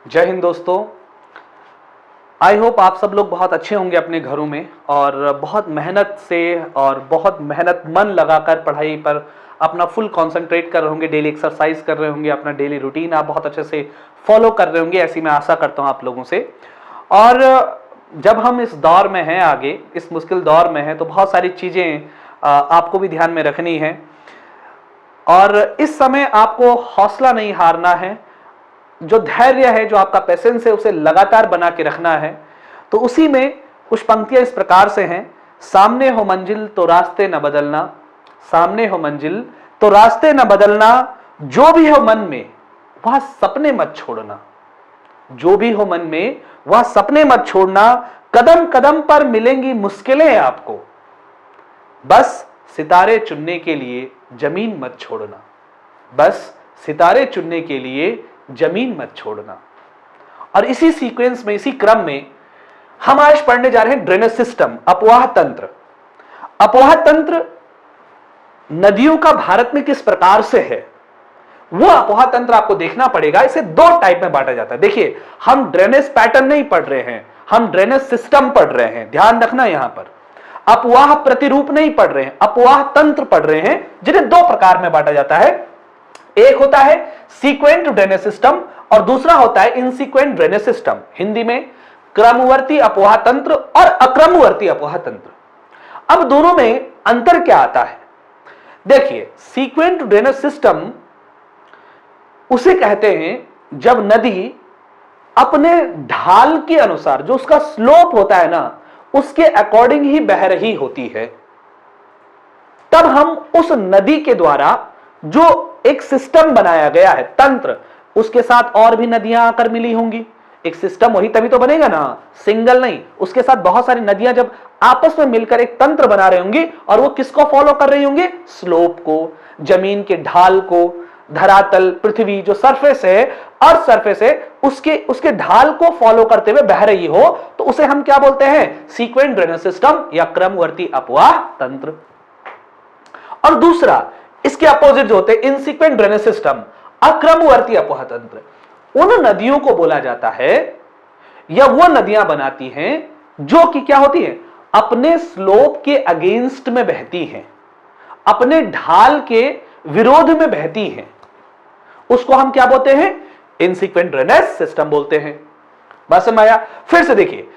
जय हिंद दोस्तों। I hope आप सब लोग बहुत अच्छे होंगे अपने घरों में और बहुत मेहनत से और बहुत मेहनत मन लगाकर पढ़ाई पर अपना फुल कंसंट्रेट कर रहे होंगे, डेली एक्सरसाइज कर रहे होंगे, अपना डेली रूटीन आप बहुत अच्छे से फॉलो कर रहे होंगे, ऐसी मैं आशा करता हूं आप लोगों से। और जब हम इस दौर में हैं, आगे इस मुश्किल दौर में हैं, तो बहुत सारी चीज़ें आपको भी ध्यान में रखनी है और इस समय आपको हौसला नहीं हारना है। जो धैर्य है, जो आपका पेशेंस है, उसे लगातार बना के रखना है। तो उसी में कुछ पंक्तियां इस प्रकार से हैं। सामने हो मंजिल तो रास्ते न बदलना, सामने हो मंजिल तो रास्ते न बदलना, जो भी हो मन में वह सपने मत छोड़ना, जो भी हो मन में वह सपने मत छोड़ना। कदम कदम पर मिलेंगी मुश्किलें आपको, बस सितारे चुनने के लिए जमीन मत छोड़ना, बस सितारे चुनने के लिए जमीन मत छोड़ना। और इसी सीक्वेंस में, इसी क्रम में हम आज पढ़ने जा रहे हैं ड्रेनेज सिस्टम, अपवाह तंत्र। अपवाह तंत्र नदियों का भारत में किस प्रकार से है, वो अपवाह तंत्र आपको देखना पड़ेगा। इसे दो टाइप में बांटा जाता है। देखिए, हम ड्रेनेज पैटर्न नहीं पढ़ रहे हैं, हम ड्रेनेज सिस्टम पढ़ रहे हैं, ध्यान रखना। यहां पर अपवाह प्रतिरूप नहीं पढ़ रहे हैं, अपवाह तंत्र पढ़ रहे हैं, जिन्हें दो प्रकार में बांटा जाता है। एक होता है सीक्वेंट ड्रेनेज सिस्टम और दूसरा होता है इनसीक्वेंट ड्रेनेज सिस्टम। हिंदी में क्रमवर्ती अपवाह तंत्र और अक्रमवर्ती अपवाह तंत्र। अब दोनों में अंतर क्या आता है? देखिए, सीक्वेंट ड्रेनेज सिस्टम उसे कहते हैं जब नदी अपने ढाल के अनुसार, जो उसका स्लोप होता है ना, उसके अकॉर्डिंग ही बह रही होती है। तब हम उस नदी के द्वारा जो एक सिस्टम बनाया गया है, तंत्र, उसके साथ और भी नदियां आकर मिली होंगी, एक सिस्टम वही तभी तो बनेगा ना, सिंगल नहीं। उसके साथ बहुत सारी नदियां जब आपस में मिलकर एक तंत्र बना रही होंगी, और वो किसको फॉलो कर रही होंगी? स्लोप को, जमीन के ढाल को, धरातल, पृथ्वी जो सरफेस है, अर्थ सरफेस है, उसके ढाल को फॉलो करते हुए बह रही हो, तो उसे हम क्या बोलते हैं? सीक्वेंट ड्रेनेज सिस्टम या क्रमवर्ती अपवाह तंत्र। और दूसरा, इसके अपोजिट जो होते हैं इनसीक्वेंट ड्रेनेज सिस्टम, अक्रमवर्ती अपवाह तंत्र। उन नदियों को बोला जाता है, या वो नदियां बनाती हैं जो कि क्या होती हैं? अपने स्लोप के अगेंस्ट में बहती हैं, अपने ढाल के विरोध में बहती हैं। उसको हम क्या बोलते हैं? इनसीक्वेंट ड्रेनेज सिस्टम बोलते हैं। बस समझ आया? फिर से देखिए,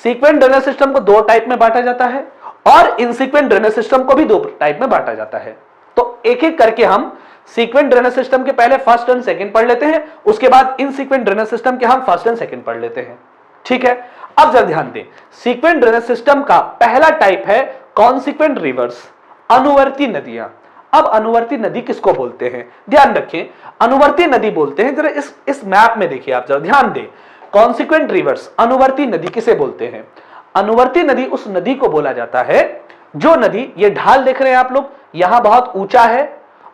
सीक्वेंट ड्रेनेज सिस्टम को दो टाइप में बांटा जाता है और इनसीक्वेंट ड्रेनेज सिस्टम को भी दो टाइप में बांटा जाता है। तो एक एक करके हम सीक्वेंट ड्रेनेज सिस्टम के पहले फर्स्ट एंड सेकंड पढ़ लेते हैं, उसके बाद इनसीक्वेंट ड्रेनेज सिस्टम के हम फर्स्ट एंड सेकंड पढ़ लेते हैं। ठीक है? अब जरा ध्यान दें, सीक्वेंट ड्रेनेज सिस्टम का पहला टाइप है कॉन्सिक्वेंट रिवर्स, अनुवर्ती नदियां। अब अनुवर्ती नदी किसको बोलते हैं? ध्यान रखें, अनुवर्ती नदी बोलते हैं, जरा इस मैप में देखिए, आप जरा ध्यान दें। कॉन्सिक्वेंट रिवर्स, अनुवर्ती नदी किसे बोलते हैं? अनुवर्ती नदी उस नदी को बोला जाता है जो नदी, ये ढाल देख रहे हैं आप लोग, यहां बहुत ऊंचा है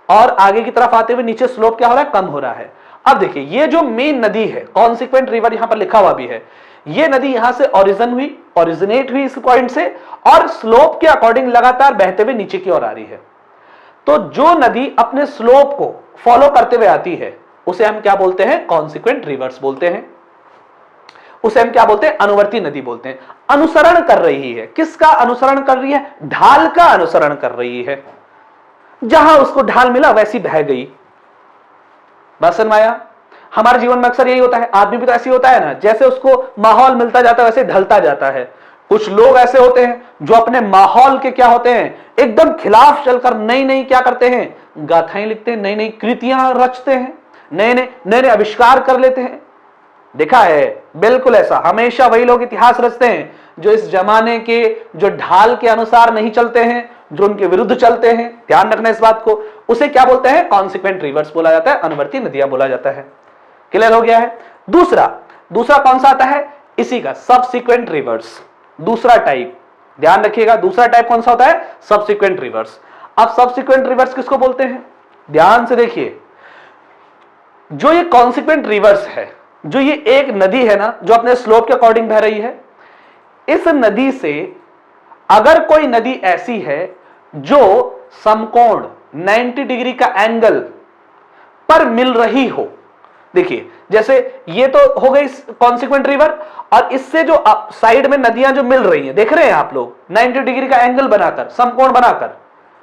और आगे की तरफ आते हुए नीचे स्लोप क्या हो रहा है? कम हो रहा है। अब देखिए, ये जो मेन नदी है, कॉन्सिक्वेंट रिवर यहां पर लिखा हुआ भी है, ये नदी यहां से ओरिजिनेट हुई इस पॉइंट से, और स्लोप के अकॉर्डिंग लगातार बहते हुए नीचे की ओर आ रही है। तो जो नदी अपने स्लोप को फॉलो करते हुए आती है, उसे हम क्या बोलते हैं? कॉन्सिक्वेंट रिवर्स बोलते हैं। उसे हम क्या बोलते हैं? अनुवर्ती नदी बोलते हैं। अनुसरण कर रही है, किसका अनुसरण कर रही है? ढाल का अनुसरण कर रही है। जहां उसको ढाल मिला वैसी बह गई। बस समझ आया? हमारे जीवन में अक्सर यही होता है, आदमी भी तो ऐसे होता है ना, जैसे उसको माहौल मिलता जाता है वैसे ढलता जाता है। कुछ लोग ऐसे होते हैं जो अपने माहौल के क्या होते हैं? एकदम खिलाफ चलकर नई नई क्या करते हैं? गाथाएं लिखते हैं, नई नई कृतियां रचते हैं, नए नए आविष्कार कर लेते हैं। देखा है बिल्कुल ऐसा। हमेशा वही लोग इतिहास रचते हैं जो इस जमाने के, जो ढाल के अनुसार नहीं चलते हैं, जो उनके विरुद्ध चलते हैं। ध्यान रखना इस बात को। उसे क्या बोलते हैं? कॉन्सिक्वेंट रिवर्स बोला जाता है, अनुवर्ती नदियां बोला जाता है। क्लियर हो गया है? दूसरा कौन सा आता है? इसी का सबसीक्वेंट रिवर्स, दूसरा टाइप। ध्यान रखिएगा, दूसरा टाइप कौन सा होता है? Subsequent reverse. अब सबसीक्वेंट रिवर्स किसको बोलते हैं? ध्यान से देखिए, जो ये कॉन्सिक्वेंट रिवर्स है, जो ये एक नदी है ना, जो अपने स्लोप के अकॉर्डिंग बह रही है, इस नदी से अगर कोई नदी ऐसी है जो समकोण 90 डिग्री का एंगल पर मिल रही हो, देखिए जैसे ये तो हो गई कॉन्सिक्वेंट रिवर, और इससे जो साइड में नदियां जो मिल रही हैं, देख रहे हैं आप लोग 90 डिग्री का एंगल बनाकर, समकोण बनाकर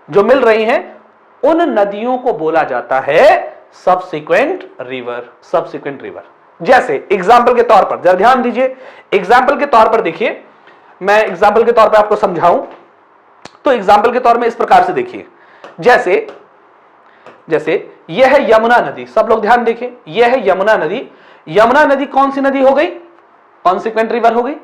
जो मिल रही हैं, उन नदियों को बोला जाता है सबसिक्वेंट रिवर। सबसिक्वेंट रिवर जैसे एग्जाम्पल के तौर पर जरा ध्यान दीजिए, एग्जाम्पल के तौर पर देखिए, मैं एग्जाम्पल के तौर पर आपको समझाऊं तो एग्जाम्पल के तौर में इस प्रकार से देखिए, जैसे जैसे यह है यमुना नदी, सब लोग ध्यान देखें, यह है यमुना नदी। यमुना नदी कौन सी नदी हो गई? कॉन्सिक्वेंट रिवर हो गई,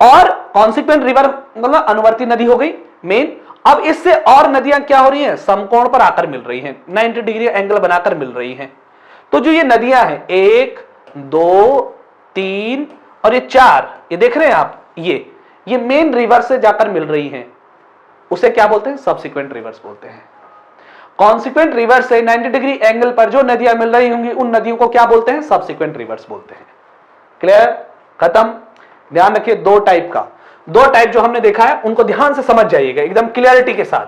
और कॉन्सिक्वेंट रिवर मतलब अनुवर्ती नदी हो गई मेन। अब इससे और नदियां क्या हो रही हैं? समकोण पर आकर मिल रही हैं, 90 डिग्री एंगल बनाकर मिल रही हैं। तो जो ये नदियां हैं 1 2 3 और ये 4, ये देख रहे हैं आप, ये मेन रिवर से जाकर मिल रही हैं, उसे क्या बोलते हैं? सबसिक्वेंट रिवर्स बोलते हैं। कॉन्सिक्वेंट रिवर से 90 डिग्री एंगल पर जो नदियां मिल रही होंगी उन नदियों को क्या बोलते हैं? सबसिक्वेंट रिवर्स बोलते हैं। क्लियर? खत्म? ध्यान रखिए, दो टाइप जो हमने देखा है उनको ध्यान से समझ जाइएगा एकदम क्लियरिटी के साथ।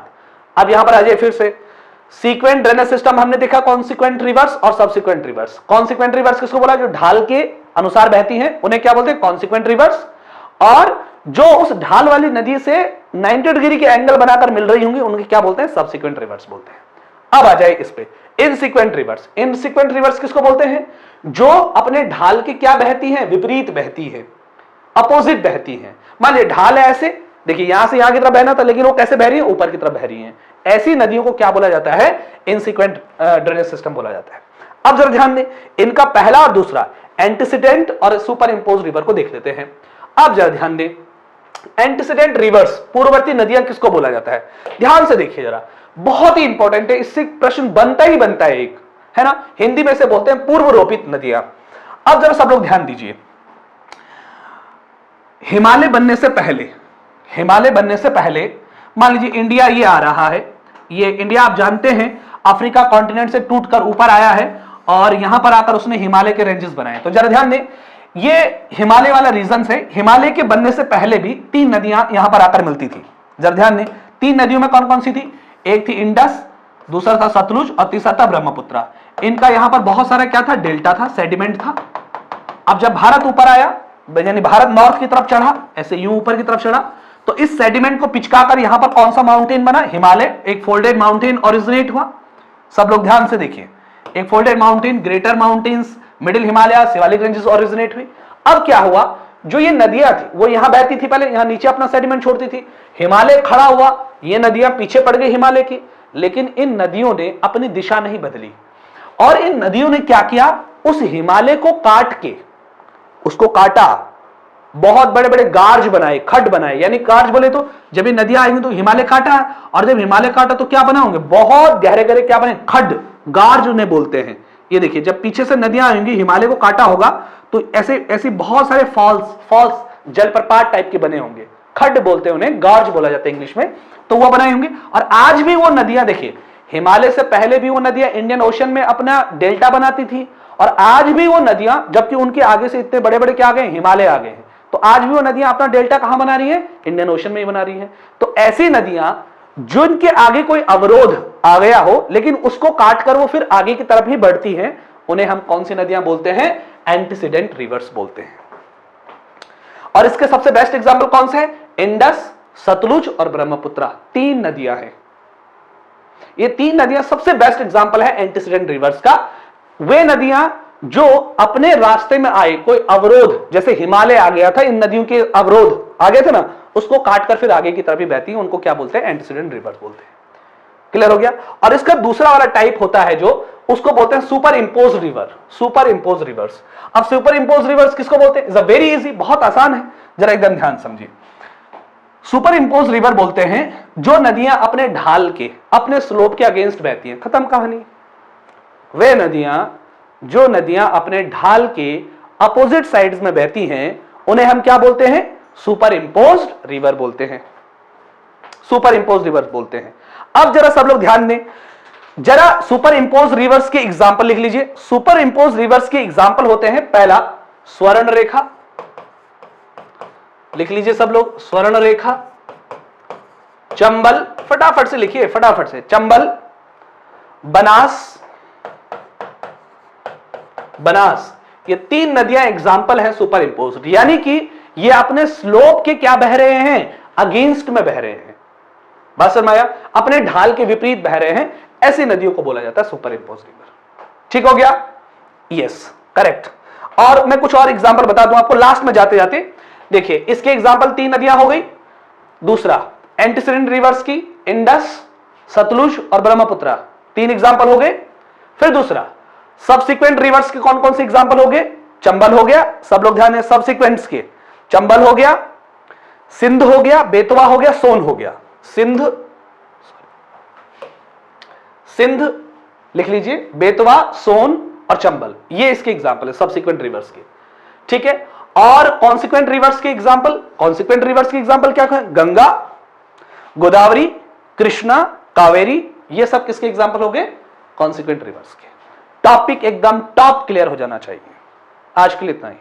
अब यहां पर आ जाइए फिर से, सीक्वेंट ड्रेनेज सिस्टम हमने देखा, कॉन्सिक्वेंट रिवर्स और सबसिक्वेंट रिवर्स। कॉन्सिक्वेंट रिवर्स किसको बोला? जो ढाल के अनुसार बहती हैं उन्हें क्या बोलते हैं? Consequent reverse. और जो उस ढाल वाली नदी से 90 डिग्री के एंगल बनाकर मिल रही होंगी उनके क्या बोलते हैं? सबसिक्वेंट रिवर्स बोलते हैं। अब आ जाए इस पे इनसिक्वेंट रिवर्स। इनसिक्वेंट रिवर्स किसको बोलते हैं? जो अपने ढाल की क्या बहती हैं? विपरीत बहती है, अपोजिट बहती हैं। मान लीजिए ढाल है ऐसे, देखिए यहां से यहां की तरफ बहना था, लेकिन वो कैसे बह रही है? ऊपर की तरफ बह रही है। ऐसी नदियों को क्या बोला जाता है? इनसिक्वेंट ड्रेनेज सिस्टम बोला जाता है। अब जरा ध्यान दें, इनका पहला और दूसरा एंटीसीडेंट और सुपर इंपोज रिवर को देख लेते हैं। अब जरा ध्यान दें, एंटीसीडेंट रिवर्स, पूर्ववर्ती नदियां किसको बोला जाता है? ध्यान से देखिए जरा, बहुत ही इंपॉर्टेंट है, इससे प्रश्न बनता ही बनता है एक, है ना। हिंदी में से बोलते हैं पूर्व रोपित नदियां। अब जरा सब लोग ध्यान दीजिए, हिमालय बनने से पहले मान लीजिए इंडिया ये आ रहा है, ये इंडिया आप जानते हैं अफ्रीका कॉन्टिनेंट से टूटकर ऊपर आया है और यहां पर आकर उसने हिमालय के रेंजेस बनाए। तो जरा ध्यान दें, ये हिमालय वाला रीजन है। हिमालय के बनने से पहले भी 3 नदियां यहां पर आकर मिलती थी। जरा ध्यान दें, 3 नदियों में कौन कौन सी थी? एक थी इंडस, दूसरा था सतलुज और तीसरा था ब्रह्मपुत्र। इनका यहां पर बहुत सारा क्या था? डेल्टा था, सेडिमेंट था। अब जब भारत ऊपर आया, यानी भारत नॉर्थ की तरफ चढ़ा, ऐसे यूं ऊपर की तरफ चढ़ा, तो इस सेडिमेंट को पिचकाकर यहां पर कौन सा माउंटेन बना? हिमालय, एक फोल्डेड माउंटेन ओरिजिनेट हुआ। सब लोग ध्यान से देखिए, एक folded mountain, greater mountains, middle Himalaya, Shivalik ranges originate हुई। अब क्या हुआ? जो ये नदियां थी वो यहां बहती थी, पहले यहां नीचे अपना सेडिमेंट छोड़ती थी, हिमालय खड़ा हुआ, ये नदियां पीछे पड़ गई हिमालय की। लेकिन इन नदियों ने अपनी दिशा नहीं बदली, और इन नदियों ने क्या किया? उस हिमालय को काट के, उसको काटा, बहुत बड़े बड़े गार्ज बनाए, खड्ड बनाए। यानी गार्ज बोले तो जब ये नदियां आएंगी तो हिमालय काटा, और जब हिमालय काटा तो क्या बना होंगे? बहुत गहरे गहरे क्या बने? खड्ड, गार्ज उन्हें बोलते हैं। ये देखिए, जब पीछे से नदियां आएंगी, हिमालय को काटा होगा, तो ऐसे ऐसे बहुत सारे फॉल्स जलप्रपात टाइप के बने होंगे, खड्ड बोलते हैं उन्हें, गार्ज बोला जाता है इंग्लिश में। तो वह बनाए होंगे। और आज भी वो नदियां देखिए, हिमालय से पहले भी वो नदियां इंडियन ओशन में अपना डेल्टा बनाती थी, और आज भी वो नदियां, जबकि उनके आगे से इतने बड़े बड़े क्या आ गए? हिमालय आ गए हैं, तो आज भी वो नदियां अपना डेल्टा कहां बना रही है? इंडियन ओशन में ही बना रही है। तो ऐसी नदियां जिनके आगे कोई अवरोध आ गया हो, लेकिन उसको काटकर वो फिर आगे की तरफ ही बढ़ती हैं, उन्हें हम कौन सी नदियां बोलते हैं? एंटीसीडेंट रिवर्स बोलते हैं। और इसके सबसे बेस्ट एग्जाम्पल कौन से है? इंडस, सतलुज और ब्रह्मपुत्र, 3 नदियां हैं। ये 3 नदियां सबसे बेस्ट एग्जाम्पल है एंटीसीडेंट रिवर्स का। वे नदियां जो अपने रास्ते में आए, कोई अवरोध, जैसे हिमालय आ गया था, इन नदियों के अवरोध आ गए थे ना, उसको काटकर फिर आगे की तरफ ही बहती है, उनको क्या बोलते हैं? एंटीसीडेंट रिवर्स बोलते हैं। क्लियर हो गया? और इसका दूसरा वाला टाइप होता है जो, उसको बोलते हैं super impose river. Super impose reverse. अब सुपर इंपोज रिवर्स किसको बोलते हैं? इट्स वेरी इजी, बहुत आसान है, जरा एकदम ध्यान समझिए। सुपर इंपोज रिवर बोलते हैं जो नदियां अपने ढाल के, अपने स्लोप के अगेंस्ट बहती हैं। खत्म कहानी। वे नदियां, जो नदियां अपने ढाल के अपोजिट साइड्स में बहती हैं, उन्हें हम क्या बोलते हैं? सुपर इंपोज रिवर बोलते हैं। सुपर इंपोज रिवर बोलते हैं। अब जरा सब लोग ध्यान दें, जरा सुपर इंपोज रिवर्स के एग्जाम्पल लिख लीजिए। सुपर इंपोज रिवर्स के एग्जाम्पल होते हैं, पहला स्वर्ण रेखा, लिख लीजिए सब लोग, स्वर्ण रेखा, चंबल, फटाफट से लिखिए, फटाफट से, चंबल, बनास, बनास, ये 3 नदियां एग्जाम्पल है सुपर इंपोज्ड, यानी कि ये अपने स्लोप के क्या बह रहे हैं, अगेंस्ट में बह रहे हैं। बात समझ आया, अपने ढाल के विपरीत बह रहे हैं, ऐसी नदियों को बोला जाता है सुपर इंपोज्ड रिवर। ठीक हो गया, यस करेक्ट। और मैं कुछ और एग्जांपल बता दूं आपको लास्ट में जाते जाते। देखिए इसके एग्जांपल 3 नदियां हो गई, दूसरा एंटीसीडेंट रिवर्स की इंडस, सतलुज और ब्रह्मपुत्र, 3 एग्जांपल हो गए। फिर दूसरा सबसिक्वेंट रिवर्स के कौन कौन से एग्जांपल हो गए, चंबल हो गया, सब लोग ध्यान दें सबसिक्वेंट्स के, चंबल हो गया, सिंध हो गया, बेतवा हो गया, सोन हो गया। सिंध लिख लीजिए, बेतवा, सोन और चंबल, ये इसके एग्जांपल है सबसिक्वेंट रिवर्स के। ठीक है, और कॉन्सिक्वेंट रिवर्स के एग्जांपल, कॉन्सिक्वेंट रिवर्स के एग्जांपल क्या है, गंगा, गोदावरी, कृष्णा, कावेरी, ये सब किसके एग्जांपल हो गए, कॉन्सिक्वेंट रिवर्स के। टॉपिक एकदम टॉप क्लियर हो जाना चाहिए। आज के लिए इतना ही।